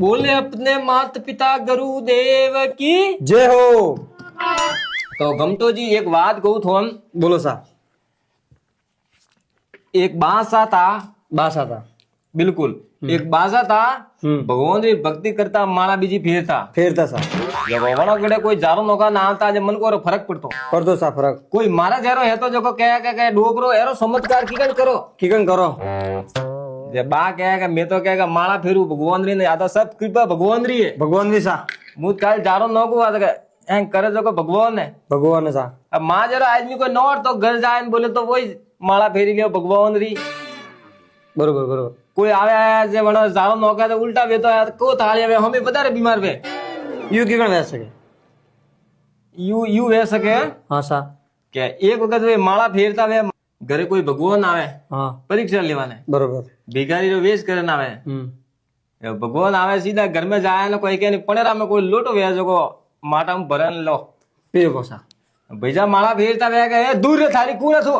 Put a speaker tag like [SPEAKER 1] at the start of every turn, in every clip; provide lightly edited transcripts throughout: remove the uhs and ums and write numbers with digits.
[SPEAKER 1] बोले अपने माता पिता गुरुदेव की
[SPEAKER 2] जय हो।
[SPEAKER 1] तो गमतो जी एक बात कहूं थोन
[SPEAKER 2] बोलो सा।
[SPEAKER 1] एक बासा था
[SPEAKER 2] बासा था।
[SPEAKER 1] बिल्कुल एक बासा था
[SPEAKER 2] हम्म।
[SPEAKER 1] भगवान री भक्ति करता माला बीजी फेरता
[SPEAKER 2] फेरता सा।
[SPEAKER 1] जब वणो कड़े कोई जारो नौका ना आता जे मन को फर्क पड़तो
[SPEAKER 2] पड़तो सा फरक।
[SPEAKER 1] कोई मारा जरो है तो जो कह डोकरो एरो चमत्कार कीकन करो
[SPEAKER 2] किकन करो।
[SPEAKER 1] जे बा कहेगा मैं तो कहेगा माला फेरू भगवान री ने या तो सब कृपा भगवान री है
[SPEAKER 2] भगवान भी सा।
[SPEAKER 1] मुझ काल जारो नौको आ एं करे जो को भगवान है
[SPEAKER 2] भगवान सा।
[SPEAKER 1] अब माँ जरा आदमी को नौर तो घर जाए बोले तो वही माला फेरी लियो भगवान री
[SPEAKER 2] बरोबर बरोबर।
[SPEAKER 1] कोई आवे आया जे वणो जारो नौका तो उल्टा वे तो को थाली वे हमें बता रे बीमार वे
[SPEAKER 2] यू किकन वैस सके।
[SPEAKER 1] यू वे सके
[SPEAKER 2] हाँ सा।
[SPEAKER 1] के एक वक्त वे माला फेरता वे घरे कोई भगवान आवे
[SPEAKER 2] हाँ
[SPEAKER 1] परीक्षा लेवाने
[SPEAKER 2] बरोबर।
[SPEAKER 1] भिखारी रो वेश करने आवे भगवान आवे सीधा घर में जाए ना कोई के पड़ेरा में कोई लोटो वे जो माटा में भरन लो
[SPEAKER 2] पीरो को सा।
[SPEAKER 1] भैया माला फेरता वे के दूर रे थारी कूड़े थो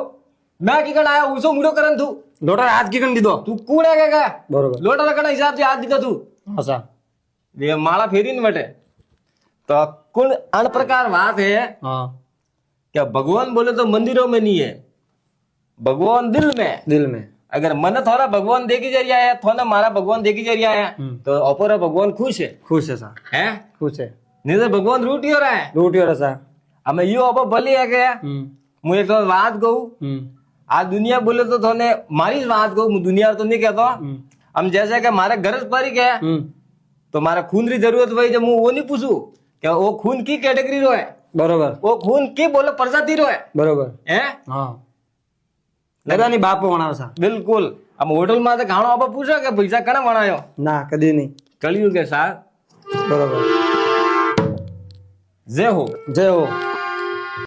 [SPEAKER 1] मैं की कण आया उसो मुड़ो करन थू
[SPEAKER 2] लोटा हाथ किकन दीदो।
[SPEAKER 1] तू कूड़े के
[SPEAKER 2] बरोबर।
[SPEAKER 1] लोटा रखना हिसाब से हाथ दीदा तू
[SPEAKER 2] हाँ सा।
[SPEAKER 1] ये माला फेरी न बटे तो कुल अन प्रकार बात है
[SPEAKER 2] हाँ
[SPEAKER 1] क्या भगवान बोले तो मंदिरों में नहीं है भगवान दिल में
[SPEAKER 2] दिल में।
[SPEAKER 1] अगर मन थोड़ा भगवान देखी जरिया है थोड़ा मारा भगवान देखी जरिया है तो अपोरा भगवान खुश
[SPEAKER 2] खुश है सा।
[SPEAKER 1] है
[SPEAKER 2] खुश है।
[SPEAKER 1] नहीं तो भगवान रूटी हो रहा है
[SPEAKER 2] रोटी और सा।
[SPEAKER 1] हमें यो अपो भली है क्या मुझे एक तो बात कहूँ आज दुनिया बोले तो थोने मारी बात कहूँ दुनिया तो नहीं कहता हम जैसे कि हमारे घर पर ही क्या तो हमारा खून की जरूरत वही जब वो नहीं पूछू क्या वो खून की कैटेगरी रो है
[SPEAKER 2] बरोबर।
[SPEAKER 1] वो खून की बोले प्रजाति रो है
[SPEAKER 2] बरोबर।
[SPEAKER 1] हैं
[SPEAKER 2] हाँ लगा नहीं बाप वणाव सा।
[SPEAKER 1] बिल्कुल हम होटल में तो खाणो आप पूछो कि पैसा कने वणायो
[SPEAKER 2] ना कदी नहीं।
[SPEAKER 1] कलयुग के साथ
[SPEAKER 2] बरोबर।
[SPEAKER 1] जय हो
[SPEAKER 2] जय हो।